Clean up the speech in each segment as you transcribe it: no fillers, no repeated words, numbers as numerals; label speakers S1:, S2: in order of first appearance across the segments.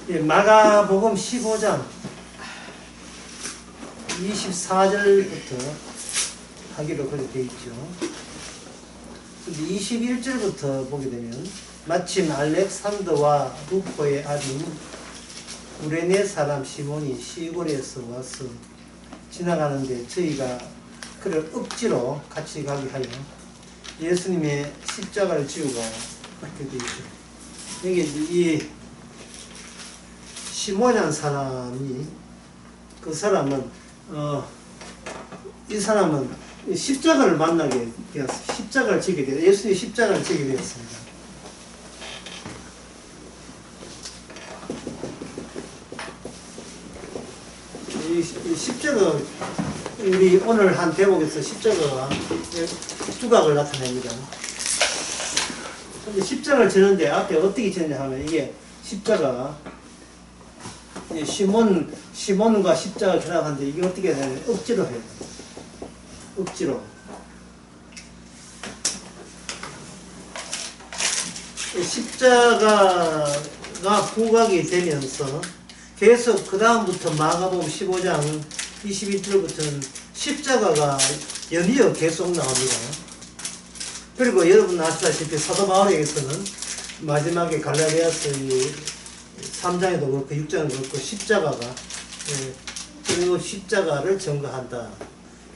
S1: 예, 마가복음 15장 24절부터 하기로 그렇게 되어 있죠. 근데 21절부터 보게 되면 마침 알렉산더와 루포의 아들 구레네 사람 시몬이 시골에서 와서 지나가는데 저희가 그를 억지로 같이 가게 하여 예수님의 십자가를 지우고 그렇게 되어 있죠. 여기 이 시몬이라는 사람이 그 사람은 이 사람은 십자가를 만나게 되었습니다. 십자가를 지게 되었습니다. 예수님이 십자가를 지게 되었습니다. 이 십자가 우리 오늘 한 대목에서 십자가가 두각을 나타냅니다. 근데 십자가를 지는데 앞에 어떻게 지느냐 하면 이게 십자가 시몬과 십자가 결합하는데 이게 어떻게 되냐면 억지로 해요. 억지로. 십자가가 부각이 되면서 계속 그 다음부터 마가복음 15장 21절부터는 십자가가 연이어 계속 나옵니다. 그리고 여러분 아시다시피 사도 바울에게서는 마지막에 갈라디아서 3장에도 그렇고 6장에도 그렇고 십자가가 그리고 십자가를 증거한다.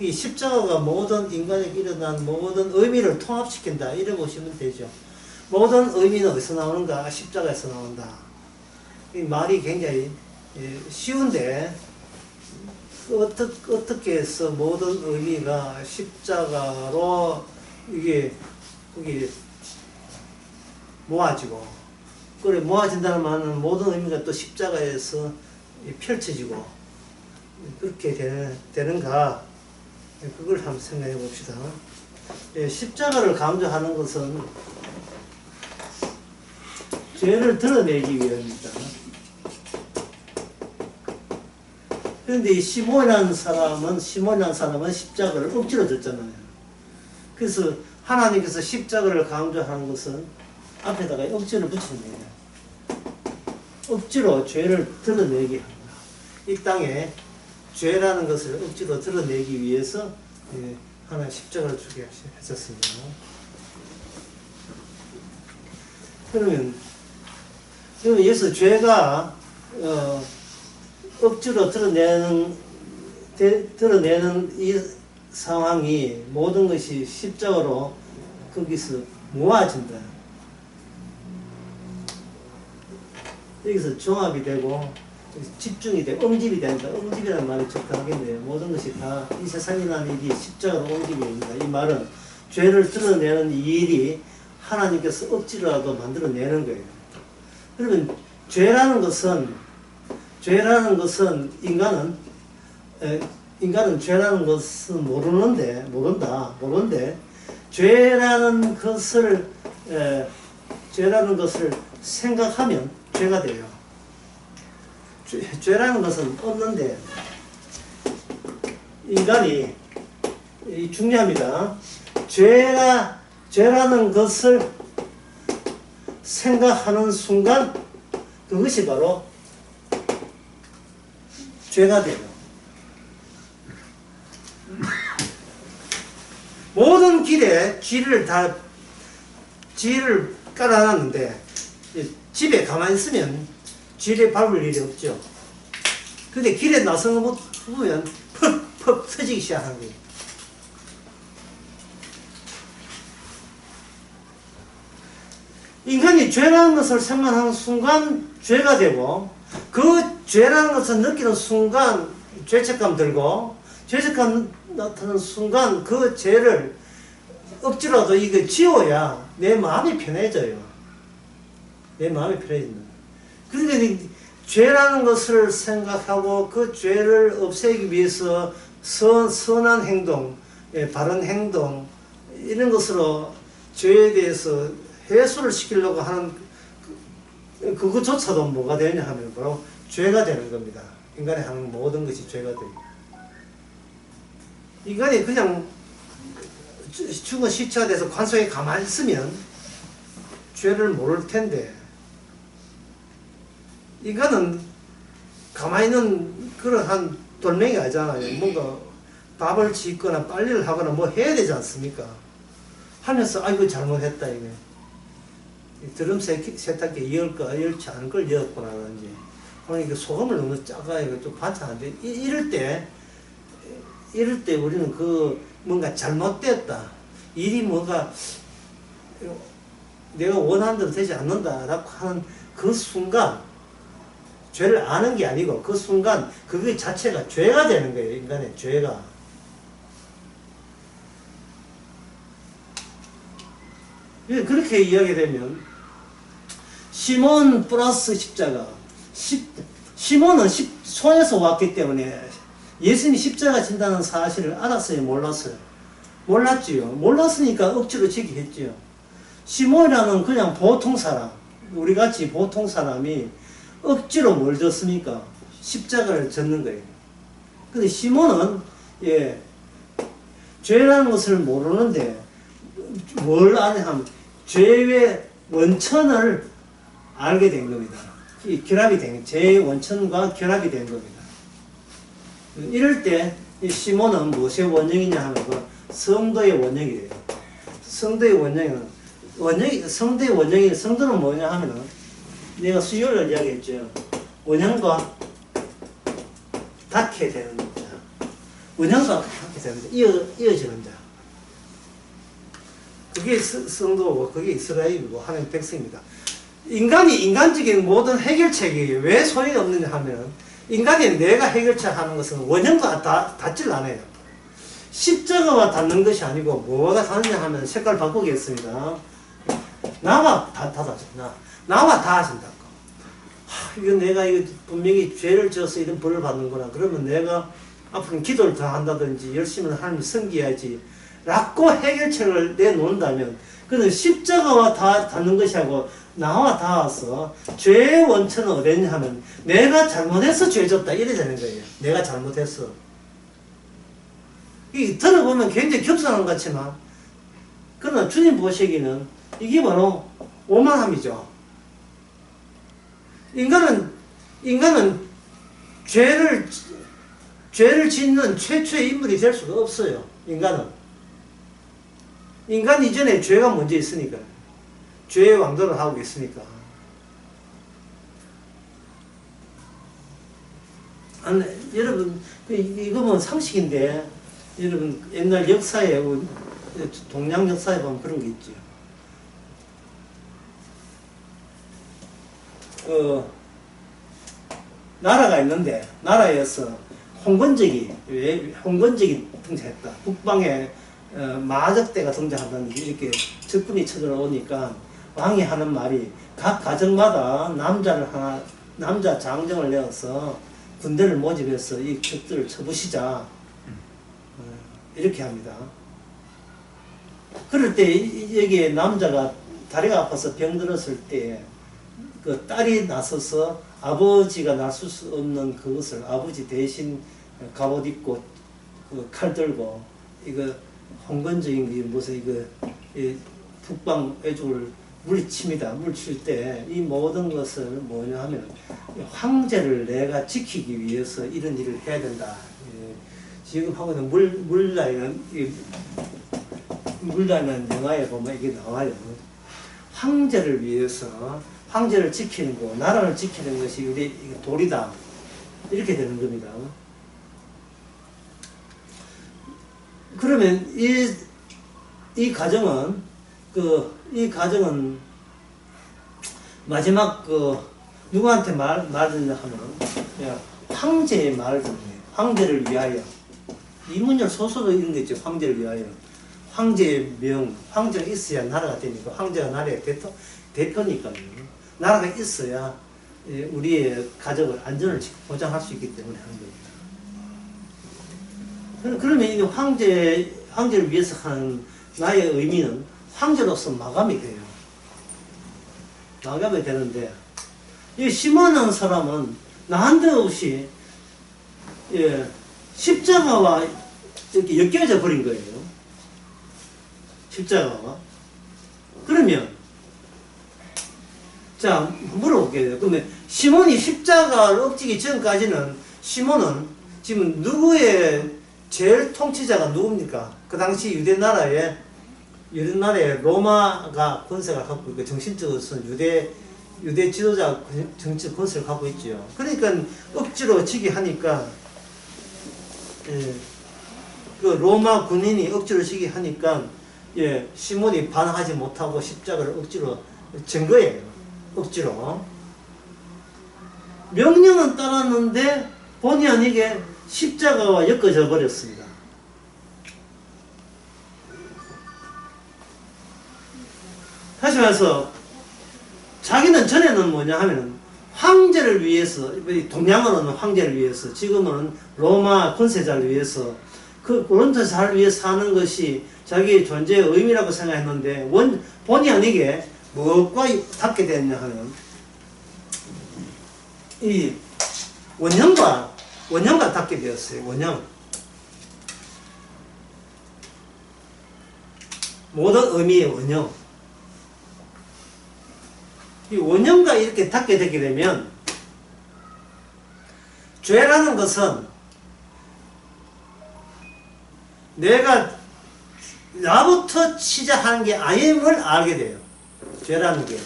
S1: 이 십자가가 모든 인간에게 일어난 모든 의미를 통합시킨다. 이래 보시면 되죠. 모든 의미는 어디서 나오는가? 십자가에서 나온다. 이 말이 굉장히 쉬운데 어떻게 해서 모든 의미가 십자가로 이게 모아지고 그래 모아진다는 말은 모든 의미가 또 십자가에서 펼쳐지고 그렇게 되는가 그걸 한번 생각해 봅시다. 십자가를 강조하는 것은 죄를 드러내기 위함입니다. 그런데 이 시몬이라는 사람은 십자가를 억지로 졌잖아요. 그래서 하나님께서 십자가를 강조하는 것은 앞에다가 억지를 붙이는 거예요. 억지로 죄를 드러내게 합니다. 이 땅에 죄라는 것을 억지로 드러내기 위해서 하나님 십자가를 주게 하셨습니다. 그러면 여기서 죄가 억지로 드러내는 이 상황이 모든 것이 십자가로 거기서 모아진다. 여기서 종합이 되고 집중이 되고 응집이 된다. 응집이라는 말이 적당하겠네요. 모든 것이 다 이 세상이라는 일이 십자가로 응집이 됩니다. 이 말은 죄를 드러내는 이 일이 하나님께서 억지로라도 만들어내는 거예요. 그러면 죄라는 것은 인간은 죄라는 것은 모른데 죄라는 것을 생각하면 죄가 돼요. 죄라는 것은 없는데 인간이 중요합니다. 죄라는 것을 생각하는 순간 그것이 바로 죄가 돼요. 모든 길에 쥐를 깔아놨는데 집에 가만히 있으면 쥐를 밟을 일이 없죠. 근데 길에 나서는 거 보면 퍽퍽 터지기 시작하는 거예요. 인간이 죄라는 것을 생각하는 순간 죄가 되고 그 죄라는 것을 느끼는 순간 죄책감 들고 죄책감 나타나는 순간 그 죄를 억지로라도 이거 지워야 내 마음이 편해져요. 내 마음이 편해진다. 그러니까 죄라는 것을 생각하고 그 죄를 없애기 위해서 선한 행동, 바른 행동 이런 것으로 죄에 대해서 해소를 시키려고 하는 그것조차도 뭐가 되냐 하면 바로 죄가 되는 겁니다. 인간이 하는 모든 것이 죄가 돼요. 인간이 그냥 죽은 시체가 돼서 관속에 가만히 있으면 죄를 모를 텐데 인간은 가만히 있는 그러한 돌멩이 아니잖아요. 뭔가 밥을 짓거나 빨래를 하거나 뭐 해야 되지 않습니까? 하면서 아이고 잘못했다 이게. 드럼 세탁기 열지 않을 걸 열었구나든지. 그러니까 소금을 너무 작아요. 좀 반찬한데 이럴 때 우리는 그 뭔가 잘못됐다. 일이 뭔가 내가 원하는 대로 되지 않는다라고 하는 그 순간 죄를 아는 게 아니고 그 순간 그게 자체가 죄가 되는 거예요. 인간의 죄가. 그렇게 이야기되면 시몬 플러스 십자가. 시몬은 손에서 왔기 때문에 예수님이 십자가 진다는 사실을 알았어요? 몰랐어요? 몰랐지요. 몰랐으니까 억지로 지게 했지요. 시몬이라는 그냥 보통 사람, 우리같이 보통 사람이 억지로 뭘 졌습니까? 십자가를 졌는 거예요. 근데 시몬은 죄라는 것을 모르는데 뭘 아냐 하면 죄의 원천을 알게 된 겁니다. 이 결합이 된, 죄의 원천과 결합이 된 겁니다. 이럴 때 이 시몬은 무엇의 원형이냐 하면 그 성도의 원형이에요. 성도의 성도는 뭐냐 하면은 내가 수요일을 이야기했죠. 원형과 닿게 되는 자. 원형과 닿게 되는 자. 이어지는 자. 그게 성도고 그게 이스라엘이고 하나님 백성입니다. 인간이 인간적인 모든 해결책이 왜 소용이 없느냐 하면 인간이 내가 해결책 하는 것은 원형과 닿질 않아요. 십자가와 닿는 것이 아니고 뭐가 닿느냐 하면 색깔 바꾸겠습니다. 나와 나와 닿아진다고. 이거 내가 이거 분명히 죄를 져서 이런 벌을 받는구나. 그러면 내가 앞으로는 기도를 더 한다든지 열심히 하나님을 섬겨야지 라고 해결책을 내놓는다면 그는 십자가와 닿는 것이 아니고 나와 닿아서 죄의 원천은 어디냐 하면 내가 잘못해서 죄 졌다 이래 되는 거예요. 내가 잘못했어. 이 들어보면 굉장히 겹쳐하는 것 같지만 그러나 주님 보시기에는 이게 바로 오만함이죠. 인간은 죄를 짓는 최초의 인물이 될 수가 없어요. 인간 이전에 죄가 먼저 있으니까. 죄의 왕도를 하고 있으니까. 여러분, 이거 뭐 상식인데, 여러분, 옛날 역사에, 동양 역사에 보면 그런 게 있죠. 나라가 있는데, 나라에서 홍건적이 등장했다. 북방에 마적대가 등장한다든지 이렇게 적군이 쳐들어오니까 왕이 하는 말이 각 가정마다 남자 장정을 내어서 군대를 모집해서 이 적들을 쳐부시자. 이렇게 합니다. 그럴 때 여기에 남자가 다리가 아파서 병들었을 때 그 딸이 나서서 아버지가 나설 수 없는 그것을 아버지 대신 갑옷 입고 그 칼 들고 이거 홍건적인 게 무슨 이거 북방 애족을 물리칩니다. 물칠 때 이 모든 것을 뭐냐 하면 황제를 내가 지키기 위해서 이런 일을 해야 된다. 지금 하고는 물라는 영화에 보면 이게 나와요. 황제를 위해서 황제를 지키는 거, 나라를 지키는 것이 우리 도리다. 이렇게 되는 겁니다. 그러면 이 가정은 마지막 누구한테 말을 하면 황제의 말을 듣네요. 황제를 위하여. 이문열 소설도 이런 게 있죠. 황제를 위하여. 황제의 명, 황제가 있어야 나라가 되니까 황제가 나라의 대표니까요. 나라가 있어야 우리의 가족을 안전을 보장할 수 있기 때문에 하는 겁니다. 그러면 이 황제를 위해서 하는 나의 의미는 황제로서 마감이 돼요. 마감이 되는데 이 시몬이라는 사람은 난데없이 십자가와 이렇게 엮여져 버린 거예요. 십자가와. 그러면 자 물어볼게요. 그러면 시몬이 십자가를 억지기 전까지는 시몬은 지금 누구의 제일 통치자가 누굽니까? 그 당시 유대 나라에 로마가 권세가 갖고 있고 정신적으로서는 유대 지도자 정치 권세를 갖고 있죠. 그러니까 억지로 지게 하니까 그 로마 군인이 억지로 지게 하니까 시몬이 반항하지 못하고 십자가를 억지로 진 거예요. 억지로. 명령은 따랐는데 본의 아니게 십자가와 엮어져 버렸습니다. 다시 말해서 자기는 전에는 뭐냐 하면 황제를 위해서, 동양어로는 황제를 위해서, 지금은 로마 권세자를 위해서, 그 고린도사를 위해서 사는 것이 자기의 존재의 의미라고 생각했는데 본의 아니게 무엇과 닿게 됐냐 하면 이 원형과 닿게 되었어요. 원형. 모든 의미의 원형. 이 원형과 이렇게 닿게 되게 되면 죄라는 것은 내가 나부터 시작하는 게 아님을 알게 돼요. 죄라는 게.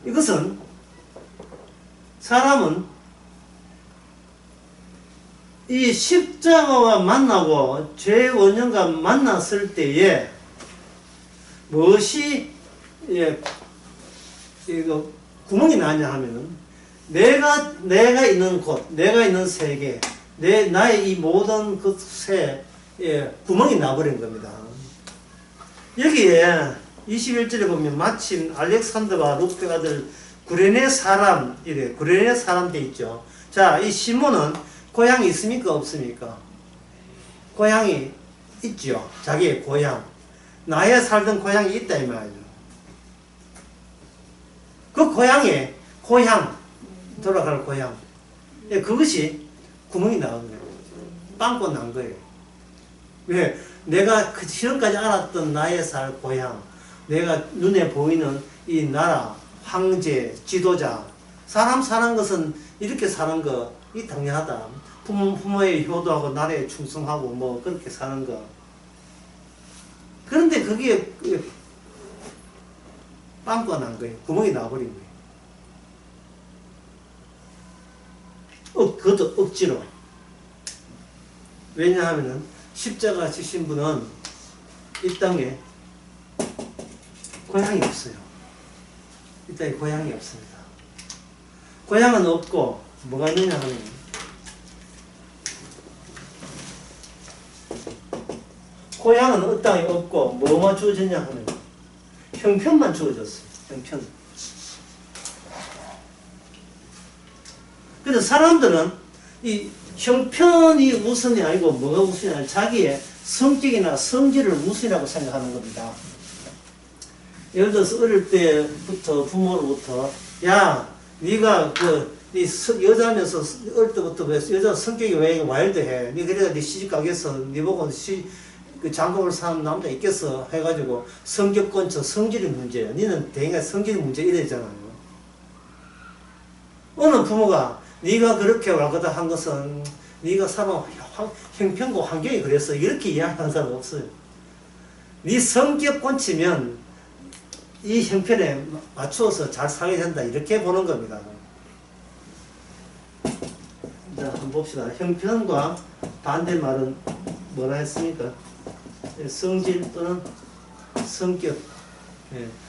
S1: 이것은 사람은 이 십자가와 만나고 죄의 원형과 만났을 때에 무엇이 이거 구멍이 나냐 하면은 내가 있는 곳, 내가 있는 세계, 나의 이 모든 것에 구멍이 나버린 겁니다. 여기에 21절에 보면 마침 알렉산더와 룹의 아들 구레네 사람 돼 있죠. 자, 이 시몬은 고향이 있습니까? 없습니까? 고향이 있죠. 자기의 고향. 나의 살던 고향이 있다 이 말이죠. 그 고향, 돌아갈 고향. 그것이 구멍이 나온 거예요. 빵꾸 난 거예요. 왜? 내가 그 시험까지 알았던 나의 살 고향, 내가 눈에 보이는 이 나라, 황제, 지도자, 사람 사는 것은 이렇게 사는 거, 이 당연하다. 부모에 효도하고 나라에 충성하고 뭐 그렇게 사는 거. 그런데 그게 빵꾸가 난 거예요. 구멍이 나버린 거예요. 그것도 억지로. 왜냐하면은 십자가 지신 분은 이 땅에 고향이 없어요. 이 땅에 고향이 없습니다. 고향은 없고 뭐가 있느냐 하면 고향은 이 땅에 없고 뭐만 주어졌냐 하면 형편만 주어졌어요. 형편. 그래서 사람들은 이 형편이 우선이 아니고 뭐가 우선이 아니고 자기의 성격이나 성질을 우선이라고 생각하는 겁니다. 예를 들어서 어릴 때부터 부모로부터 야 네가 네 여자면서 어릴 때부터 왜 여자 성격이 왜 와일드해? 네 그래가 네 시집 가겠어? 네 보고 그 장가올 사람 남자 있겠어? 해가지고 성격권처 성질의 문제야. 너는 대인가 성질의 문제 이래잖아요. 어느 부모가 네가 그렇게 왔거든 한 것은 네가 사는 형편과 환경이 그랬어. 이렇게 이야기하는 사람 없어요. 네 성격 꼰치면 이 형편에 맞추어서 잘 살게 된다. 이렇게 보는 겁니다. 자, 한번 봅시다. 형편과 반대말은 뭐라 했습니까? 성질 또는 성격.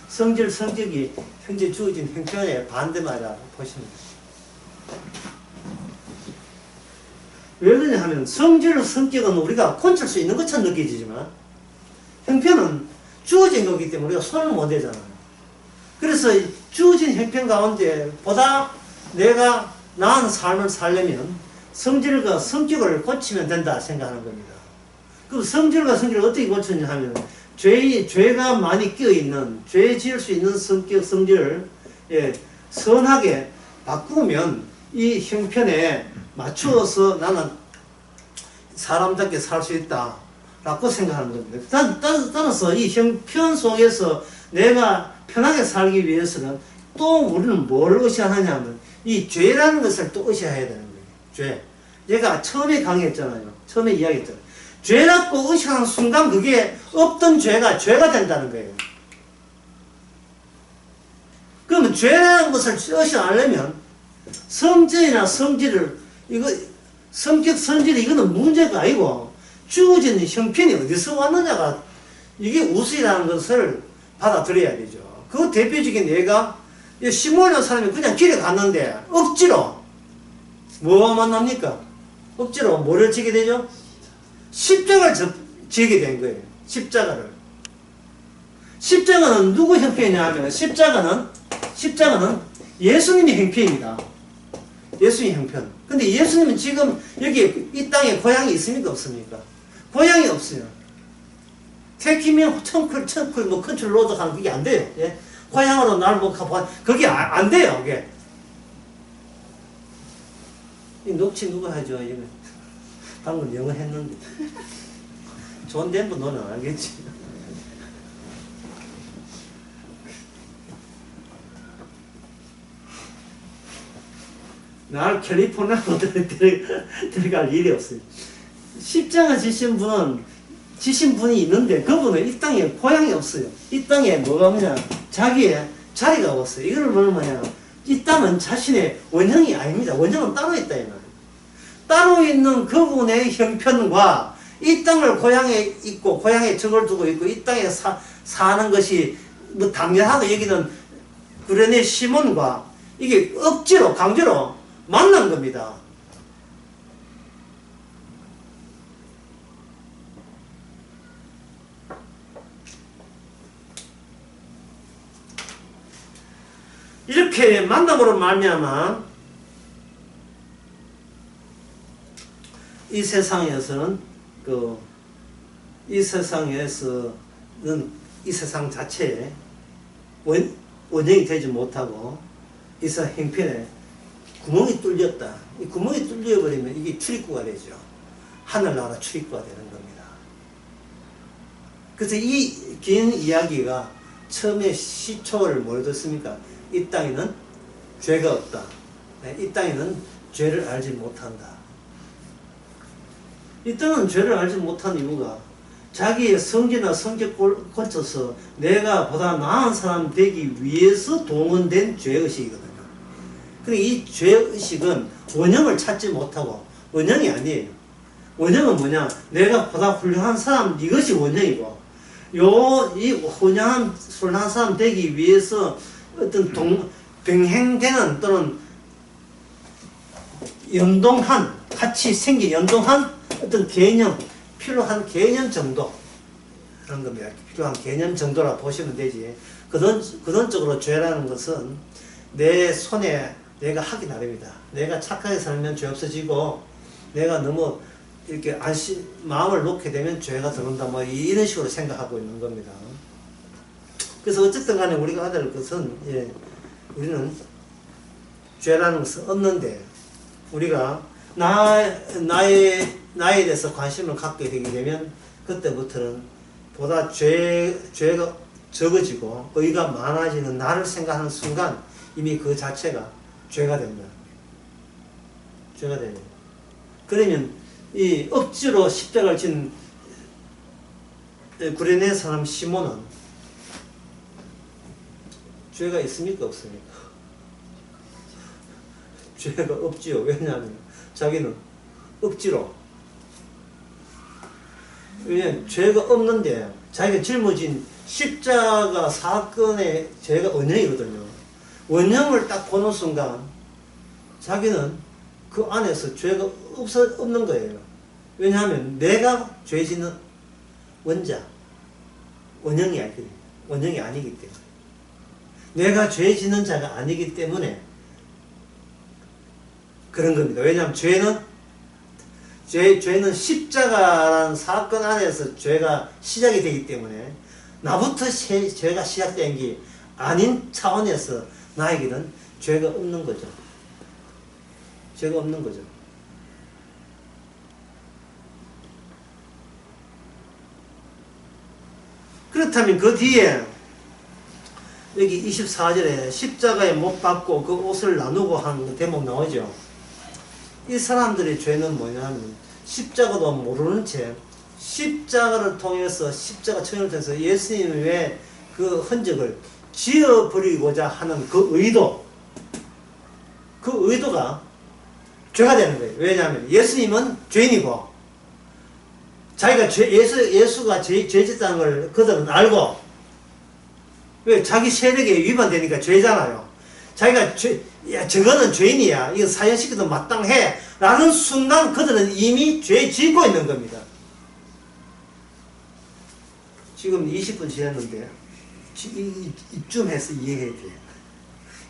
S1: 성질, 성격이 현재 주어진 형편의 반대말이라고 보시면 됩니다. 왜 그러냐 하면 성질, 성격은 우리가 컨트롤 수 있는 것처럼 느껴지지만 형편은 주어진 거기 때문에 우리가 손을 못 대잖아요. 그래서 주어진 형편 가운데 보다 내가 나은 삶을 살려면 성질과 성격을 고치면 된다 생각하는 겁니다. 그 성질과 성격을 어떻게 고치냐 하면 죄가 많이 끼어있는 죄 지을 수 있는 성격, 성질을 선하게 바꾸면 이 형편에 맞추어서 나는 사람답게 살 수 있다 라고 생각하는 겁니다. 따라서 이 형편 속에서 내가 편하게 살기 위해서는 또 우리는 뭘 의식하느냐 하면 이 죄라는 것을 또 의식해야 되는 거예요. 죄. 얘가 처음에 강의했잖아요. 처음에 이야기했잖아요. 죄라고 의식하는 순간 그게 없던 죄가 죄가 된다는 거예요. 그러면 죄라는 것을 의식 안 하려면 성질이나 성질을 성격 성질이 이거는 문제가 아니고 주어지는 형편이 어디서 왔느냐가 이게 우수이라는 것을 받아들여야 되죠. 그 대표적인 예가 시몬이라는 사람이 그냥 길에 갔는데 억지로 뭐가 만납니까? 억지로 뭐를 지게 되죠? 십자가를 지게 된 거예요. 십자가는 누구 형편이냐 하면 십자가는 예수님의 형편입니다. 예수님의 형편. 근데 예수님은 지금 여기 이 땅에 고향이 있습니까? 없습니까? 고향이 없어요. 택이면 청클 뭐 컨트롤 로드 하는 그게 안 돼요. 예? 고향으로 날 뭐 가봐. 그게 안 돼요. 그게. 이 녹취 누가 하죠? 이거. 방금 영어 했는데. 존 덴버 너는 알겠지? 날 캘리포니아로 들어갈 일이 없어요. 십자가 지신 분이 있는데 그분은 이 땅에 고향이 없어요. 이 땅에 뭐가 뭐냐 자기의 자리가 없어요. 이걸 뭐냐 이 땅은 자신의 원형이 아닙니다. 원형은 따로 있다 이 말이에요. 따로 있는 그분의 형편과 이 땅을 고향에 있고 고향에 적을 두고 있고 이 땅에 사는 것이 뭐 당연하고 여기는 구레네 시몬과 이게 억지로 강제로 만난 겁니다. 이렇게 만남으로 말미암아 이 세상에서는 이 세상 자체에 원형이 되지 못하고 이 세상 형편에 구멍이 뚫렸다. 이 구멍이 뚫려버리면 이게 출입구가 되죠. 하늘나라 출입구가 되는 겁니다. 그래서 이 긴 이야기가 처음에 시초를 뭘 듣습니까? 이 땅에는 죄가 없다. 이 땅에는 죄를 알지 못한다. 이 땅은 죄를 알지 못한 이유가 자기의 성질이나 성격 거쳐서 내가 보다 나은 사람 되기 위해서 동원된 죄의식이거든요. 근데 이 죄의식은 원형을 찾지 못하고 원형이 아니에요. 원형은 뭐냐? 내가 보다 훌륭한 사람 이것이 원형이고 이 훌륭한 사람 되기 위해서 어떤 병행되는 또는 연동한 같이 생긴 연동한 어떤 개념 필요한 개념 정도 하는 겁니다. 필요한 개념 정도라 보시면 되지. 근원적으로 죄라는 것은 내 손에 내가 하기 나름이다. 내가 착하게 살면 죄 없어지고 내가 너무 이렇게 마음을 놓게 되면 죄가 들어온다. 뭐 이런 식으로 생각하고 있는 겁니다. 그래서 어쨌든 간에 우리가 알아야 될 것은 우리는 죄라는 것은 없는데 우리가 나에 대해서 관심을 갖게 되게 되면 그때부터는 보다 죄가 적어지고 의가 많아지는 나를 생각하는 순간 이미 그 자체가 죄가 된다. 죄가 되는. 그러면 이 억지로 십자가를 진 구레네 사람 시몬은 죄가 있습니까? 없습니까? 죄가 없지요. 왜냐하면 자기는 억지로 왜냐하면 죄가 없는데 자기가 짊어진 십자가 사건의 죄가 원형이거든요. 원형을 딱 보는 순간 자기는 그 안에서 죄가 없는 거예요. 왜냐하면 내가 죄 짓는 원형이 아니기 때문에 내가 죄 짓는 자가 아니기 때문에 그런 겁니다. 왜냐하면 죄는 십자가라는 사건 안에서 죄가 시작이 되기 때문에 나부터 죄가 시작된 게 아닌 차원에서 나에게는 죄가 없는 거죠. 죄가 없는 거죠. 그렇다면 그 뒤에 여기 24절에 십자가에 못 박고 그 옷을 나누고 하는 대목 나오죠. 이 사람들의 죄는 뭐냐면 십자가도 모르는 채 십자가를 통해서 십자가 청을 통해서 예수님의 그 흔적을 지어버리고자 하는 그 의도가 죄가 되는 거예요. 왜냐하면 예수님은 죄인이고 자기가 예수가 죄짓다는 걸 그들은 알고, 왜? 자기 세력에 위반되니까 죄잖아요. 자기가 저거는 죄인이야, 이거 사형시켜도 마땅해 라는 순간 그들은 이미 죄 짓고 있는 겁니다. 지금 20분 지났는데 이쯤 해서 이해해야 돼요.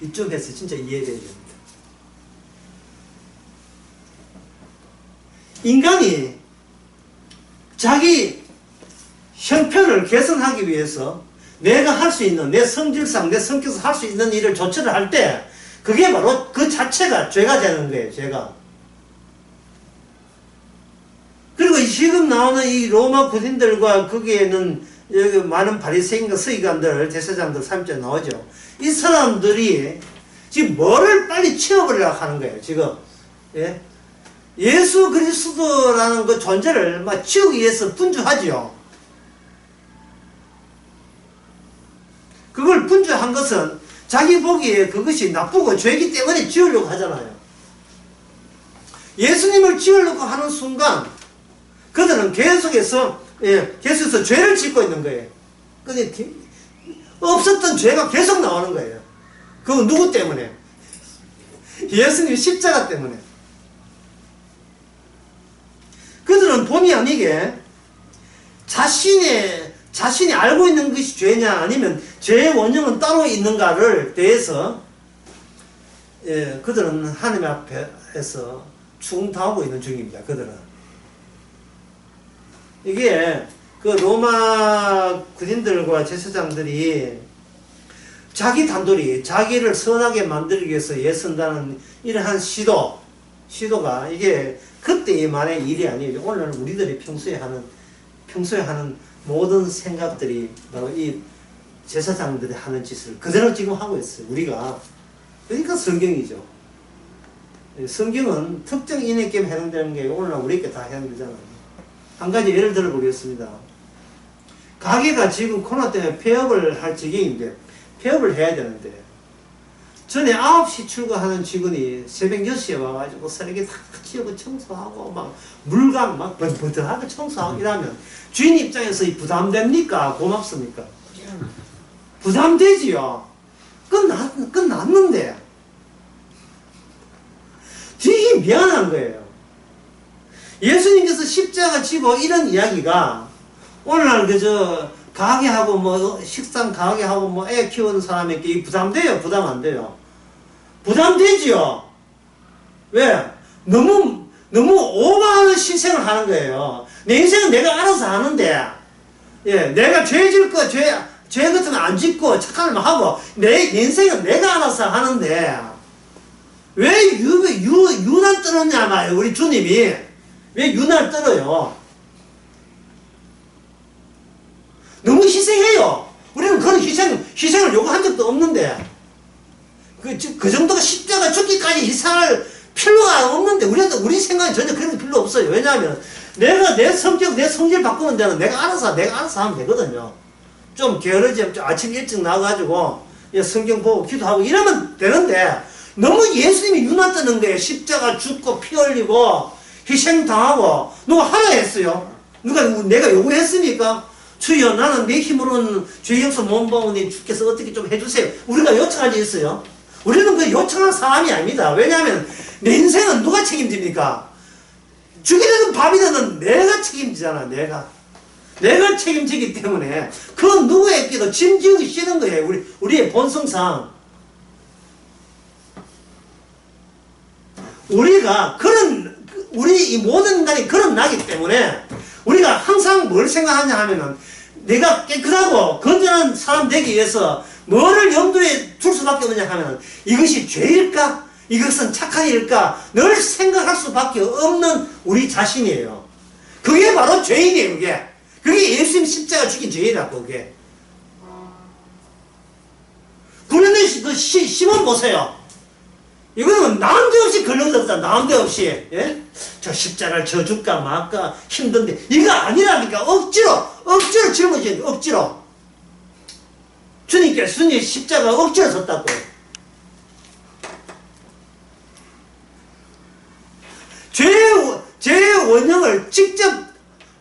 S1: 이쯤 해서 진짜 이해해야 됩니다. 인간이 자기 형편을 개선하기 위해서 내가 할 수 있는, 내 성질상 내 성격에서 할 수 있는 일을 조처를 할 때 그게 바로 그 자체가 죄가 되는 거예요. 죄가. 그리고 지금 나오는 이 로마 군인들과 거기에는 여기 많은 바리새인과 서기관들, 대제사장들 3절 나오죠. 이 사람들이 지금 뭐를 빨리 치워버리려고 하는 거예요. 지금. 예? 예수 그리스도라는 그 존재를 막 치우기 위해서 분주하지요. 그걸 분주한 것은 자기 보기에 그것이 나쁘고 죄이기 때문에 지우려고 하잖아요. 예수님을 지우려고 하는 순간 그들은 계속해서 죄를 짓고 있는 거예요. 근데 없었던 죄가 계속 나오는 거예요. 그건 누구 때문에? 예수님 십자가 때문에. 그들은 본의 아니게 자신이 알고 있는 것이 죄냐 아니면 죄의 원흉은 따로 있는가를 대해서 그들은 하나님 앞에서 충당하고 있는 중입니다. 그들은. 이게 그 로마 군인들과 제사장들이 자기 단돌이 자기를 선하게 만들기 위해서 애쓴다는 이러한 시도가 이게 그때만의 일이 아니에요. 오늘 우리들이 평소에 하는 모든 생각들이 바로 이 제사장들이 하는 짓을 그대로 지금 하고 있어요. 우리가. 그러니까 성경이죠. 성경은 특정 인에게 해당되는 게 오늘날 우리에게 다 해당되잖아요. 한 가지 예를 들어 보겠습니다. 가게가 지금 코로나 때문에 폐업을 할 지경인데, 폐업을 해야 되는데, 전에 9시 출근하는 직원이 새벽 6시에 와가지고 쓰레기 다 치우고 청소하고 막 물감 막 버터하게 청소하고 이러면 주인 입장에서 부담됩니까? 고맙습니까? 부담되지요. 끝났는데 되게 미안한 거예요. 예수님께서 십자가 지고 이런 이야기가 오늘날 그저 가게하고 뭐 식당 가게하고 뭐 애 키우는 사람에게 부담돼요? 부담 안 돼요? 부담되지요. 왜? 너무 오버하는 희생을 하는 거예요. 내 인생은 내가 알아서 하는데, 내가 죄 같으면 안 짓고 착한 일 하고 내 인생은 내가 알아서 하는데 왜 유난 떨었냐 말이에요. 우리 주님이 왜 유난을 떨어요? 너무 희생해요. 우리는 그런 희생을 요구한 적도 없는데, 그 정도가 십자가 죽기까지 희생할 필요가 없는데, 우리 생각에 전혀 그런 필요 없어요. 왜냐하면, 내가 내 성질 바꾸는 데는 내가 알아서 하면 되거든요. 좀 게으르지, 아침 일찍 나와가지고, 성경 보고 기도하고 이러면 되는데, 너무 예수님이 유난 뜨는 거예요. 십자가 죽고 피 흘리고, 희생당하고, 누가 하라 했어요? 내가 요구했습니까? 주여, 나는 내 힘으로는 죄 용서 못 받으니 주께서 어떻게 좀 해주세요. 우리가 요청할 일 있어요? 우리는 그 요청할 사람이 아닙니다. 왜냐하면 내 인생은 누가 책임집니까? 죽이든 밥이든 내가 책임지잖아. 내가 책임지기 때문에 그 누구에게도 짐지우기 싫은 거예요. 우리의 본성상. 우리 이 모든 인간이 그런 나기 때문에 우리가 항상 뭘 생각하냐 하면은 내가 깨끗하고 건전한 사람 되기 위해서 뭐를 염두에 둘 수밖에 없느냐 하면은 이것이 죄일까? 이것은 착한 일일까? 늘 생각할 수밖에 없는 우리 자신이에요. 그게 바로 죄인이에요. 그게 예수님 십자가 죽인 죄이라고. 그게 불현의 그 시몬 보세요. 이거는 남대없이 걸러들었다. 남대없이. 예? 저 십자가를 져줄까 말까 힘든데 이거 아니라니까. 억지로 짊어지는 게 억지로. 주님께서 십자가 억지로 졌다고. 죄의 원형을 직접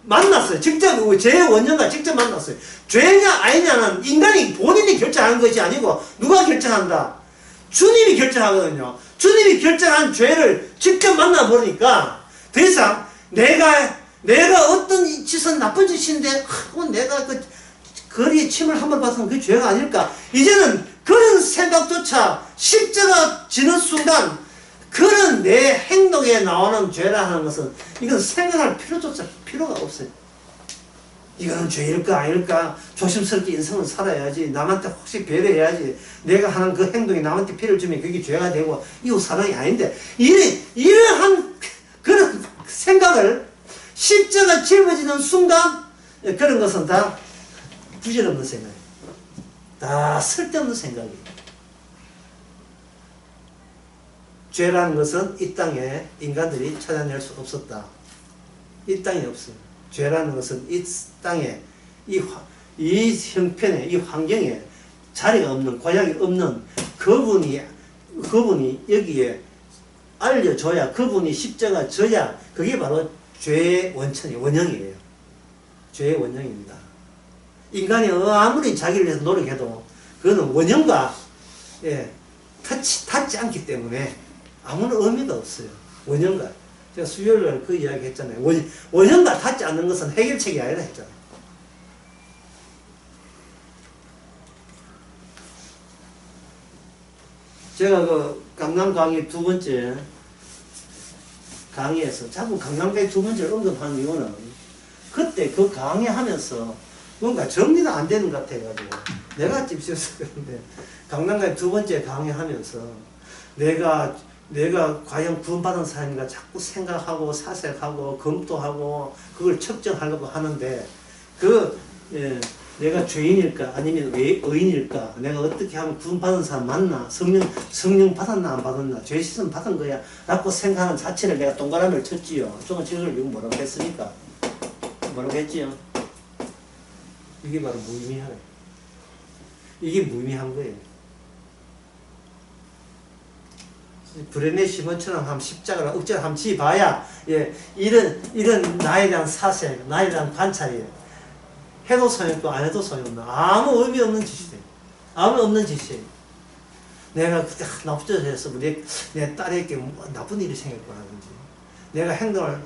S1: 만났어요. 죄의 원형과 직접 만났어요. 죄냐 아니냐는 인간이 본인이 결정하는 것이 아니고 누가 결정한다? 주님이 결정하거든요. 주님이 결정한 죄를 직접 만나보니까 더 이상 내가 어떤 짓은 나쁜 짓인데 내가 그 거리에 침을 한 번 봤으면 그게 죄가 아닐까? 이제는 그런 생각조차 십자가 지는 순간 그런 내 행동에 나오는 죄라 하는 것은 이건 생각할 필요가 없어요. 이거는 죄일까 아닐까 조심스럽게 인생을 살아야지. 남한테 혹시 배려해야지. 내가 하는 그 행동이 남한테 피해를 주면 그게 죄가 되고 이거 사랑이 아닌데 이러한 그런 생각을 십자가 짊어지는 순간 그런 것은 다 부질없는 생각이에요. 다 쓸데없는 생각이에요. 죄라는 것은 이 땅에 인간들이 찾아낼 수 없었다. 이 땅에 없어요. 죄라는 것은 이 땅에 이 형편에 이 환경에 자리가 없는 고향이 없는 그분이 여기에 알려줘야 그분이 십자가 져야 그게 바로 죄의 원형이에요. 죄의 원형입니다. 인간이 아무리 자기를 위해서 노력해도 그거는 원형과 닿지 않기 때문에 아무런 의미가 없어요. 원형과. 제가 수요일날 그 이야기 했잖아요. 원형과 닿지 않는 것은 해결책이 아니라 했잖아요. 제가 그 강남 강의 두 번째 강의에서 자꾸 강남 강의 두 번째를 언급하는 이유는 그때 그 강의하면서 뭔가 정리가 안 되는 것 같아가지고 내가 찝씹어서 그런데 강남 강의 두 번째 강의하면서 내가 과연 구원받은 사람인가 자꾸 생각하고 사색하고 검토하고 그걸 측정하려고 하는데 내가 죄인일까 아니면 왜 의인일까 내가 어떻게 하면 구원받은 사람 맞나 성령 받았나 안 받았나 죄 씻음 받은 거야 라고 생각하는 자체를 내가 동그라미를 쳤지요. 저는 지금 이거 뭐라고 했습니까? 뭐라고 했지요? 이게 바로 무의미하네. 이게 무의미한 거예요. 브레네 시몬처럼 한번 십자가를 억지로 한번 지봐야 이런 나에 대한 사색, 나에 대한 관찰이 해도 소용없고 안 해도 소용없나. 아무 의미 없는 짓이에요. 아무 없는 짓이에요. 내가 그때 나쁜 짓을 했으면 내 딸에게 뭐 나쁜 일이 생겼거나든지 내가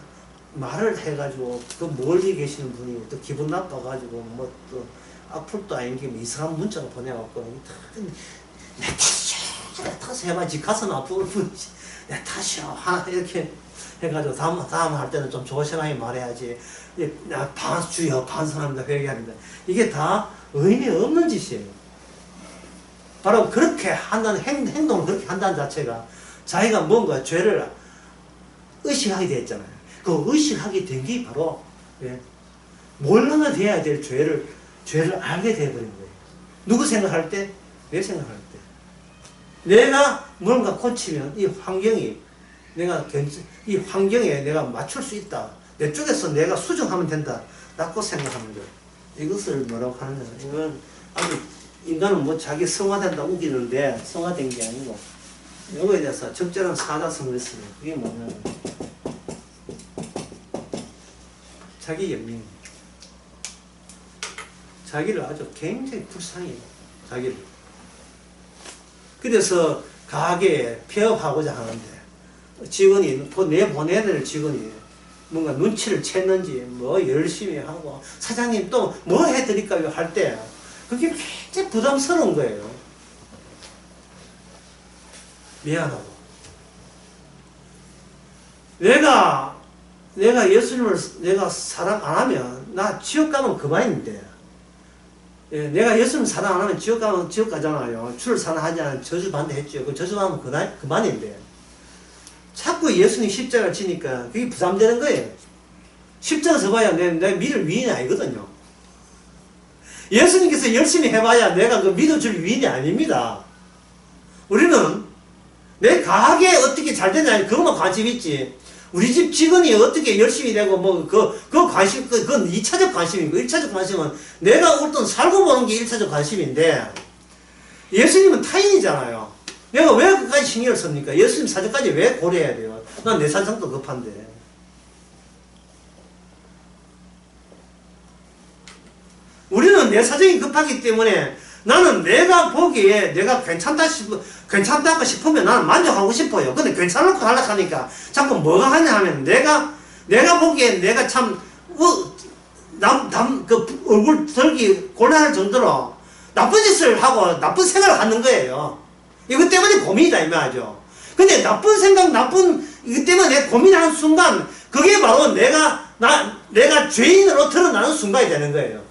S1: 말을 해가지고 그 멀리 계시는 분이 또 기분 나빠가지고 뭐 또 악플도 아닌 게 이상한 문자가 보내갖고 내 탓이야 해봐야지 가슴 아프고 내 탓이야 이렇게 해가지고 다음 할 때는 좀 조심하게 말해야지. 주여 반성합니다 회개합니다. 이게 다 의미 없는 짓이에요. 바로 그렇게 한다는 행동을 그렇게 한다는 자체가 자기가 뭔가 죄를 의식하게 됐잖아요. 그 의식하게 된 게 바로 몰라야 돼야 될 죄를 알게 돼버린 거예요. 누구 생각할 때? 내 생각할 때. 내가 뭔가 고치면 이 환경에 내가 맞출 수 있다. 내 쪽에서 내가 수정하면 된다. 라고 생각하는 거예요. 이것을 뭐라고 하느냐. 이건 아주 인간은 뭐 자기 성화된다 우기는데 성화된 게 아니고 이거에 대해서 적절한 사자성을 했어요. 그게 뭐냐면 자기 연민. 자기를 아주 굉장히 불쌍히 해요. 자기를. 그래서 가게에 폐업하고자 하는데 직원이 내보내야 될 직원이 뭔가 눈치를 챘는지 뭐 열심히 하고 사장님 또 뭐 해드릴까요 할 때 그게 굉장히 부담스러운 거예요. 미안하고 내가 예수님을 내가 사랑 안 하면 나 지옥 가면 그만인데 내가 예수님 사랑 안 하면 지옥 가면 지옥 가잖아요. 주를 사랑하지 않으면 저주 반대했죠. 그 저주하면 그만인데 자꾸 예수님 십자가를 지니까 그게 부담되는 거예요. 십자가 져봐야 내 믿을 위인이 아니거든요. 예수님께서 열심히 해봐야 내가 그 믿어줄 위인이 아닙니다. 우리는 내 가게 어떻게 잘 되냐, 그것만 관심 있지. 우리 집 직원이 어떻게 열심히 되고, 뭐, 그 관심, 그건 2차적 관심이고, 1차적 관심은 내가 어떤 살고 보는 게 1차적 관심인데, 예수님은 타인이잖아요. 내가 왜 그까지 신경을 씁니까? 예수님 사정까지 왜 고려해야 돼요? 난 내 사정도 급한데. 우리는 내 사정이 급하기 때문에 나는 내가 보기에 내가 괜찮다고 싶으면 나는 만족하고 싶어요. 근데 괜찮을까 하려고 하니까 자꾸 뭐가 하냐 하면 내가 보기에 내가 참, 얼굴 들기 곤란할 정도로 나쁜 짓을 하고 나쁜 생각을 하는 거예요. 이것 때문에 고민이다, 이 말이죠. 근데 나쁜 생각, 이것 때문에 내가 고민하는 순간, 그게 바로 내가 죄인으로 드러나는 순간이 되는 거예요.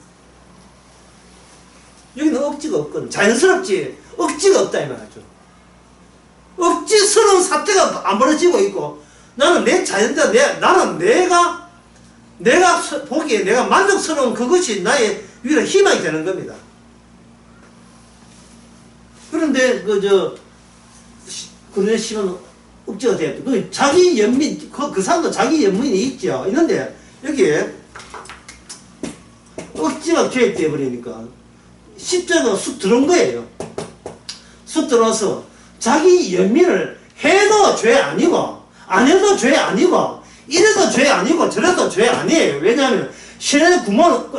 S1: 여기는 억지가 없거든. 자연스럽지. 억지가 없다, 이 말이죠. 억지스러운 사태가 안 벌어지고 있고, 나는 내 자연대로, 나는 내가 보기에 내가 만족스러운 그것이 나의 위로 희망이 되는 겁니다. 그런데, 그런 식으로 억지가 돼요. 자기 연민, 그 사람도 자기 연민이 있죠. 있는데, 여기에 억지가 개입되어 버리니까, 십자가 쑥 들어온 거예요. 쑥 들어서 자기 연민을 해도 죄 아니고, 안 해도 죄 아니고, 이래도 죄 아니고, 저래도 죄 아니에요. 왜냐하면, 신의 구몬은,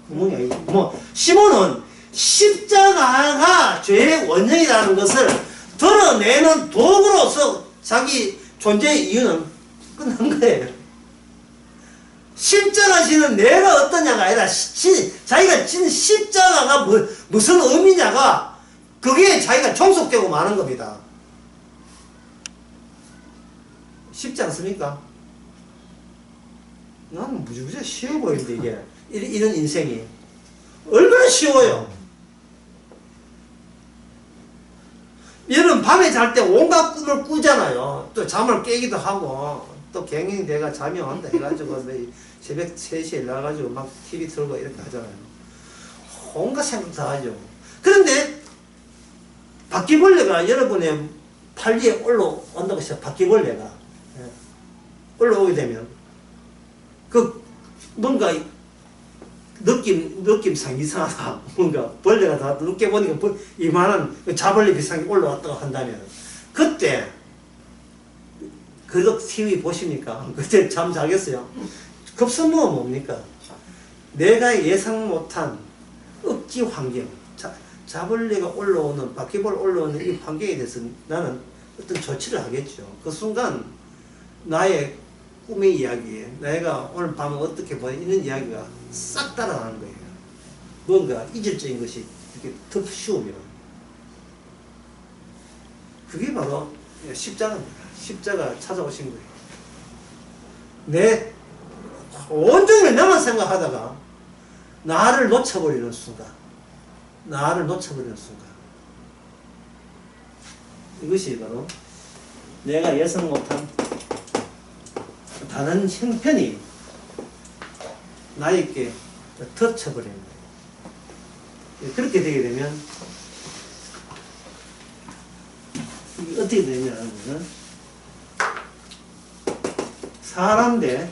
S1: 구몬이 아니고, 시몬은 십자가가 죄의 원형이라는 것을 드러내는 도구로서 자기 존재의 이유는 끝난 거예요. 십자가 지는 내가 어떠냐가 아니라 자기가 진 십자가가 무슨 의미냐가 그게 자기가 종속되고 마는 겁니다. 쉽지 않습니까? 나는 무지무지 쉬워 보이는데 이게 이런 인생이 얼마나 쉬워요. 여러분 밤에 잘 때 온갖 꿈을 꾸잖아요. 또 잠을 깨기도 하고 또 갱이 내가 잠이 온다 해가지고 새벽 3시에 나가지고 막 TV 틀고 이렇게 하잖아요. 온갖 생각 다 하죠. 그런데 바퀴벌레가 여러분의 팔 위에 올라온다고 해서 바퀴벌레가 올라오게 되면 뭔가 느낌상 이상하다. 뭔가 벌레가 다 늦게 보니까 이만한 자벌레 비슷한 게 올라왔다고 한다면 그때 그거 TV 보십니까? 그때 잠 자겠어요? 급선무가 뭡니까? 내가 예상 못한 억지 환경, 자벌레가 올라오는, 바퀴벌 올라오는 이 환경에 대해서 나는 어떤 조치를 하겠죠. 그 순간 나의 꿈의 이야기에 내가 오늘 밤에 어떻게 보내 이런 이야기가 싹 따라가는 거예요. 뭔가 이질적인 것이 이렇게 더 쉬우면 그게 바로 십자가입니다. 십자가 찾아오신 거예요. 내 온종일 나만 생각하다가 나를 놓쳐버리는 순간, 이것이 바로 내가 예상 못한 다른 형편이 나에게 덮쳐버리는 거예요. 그렇게 되게 되면 이게 어떻게 되냐면 사람 대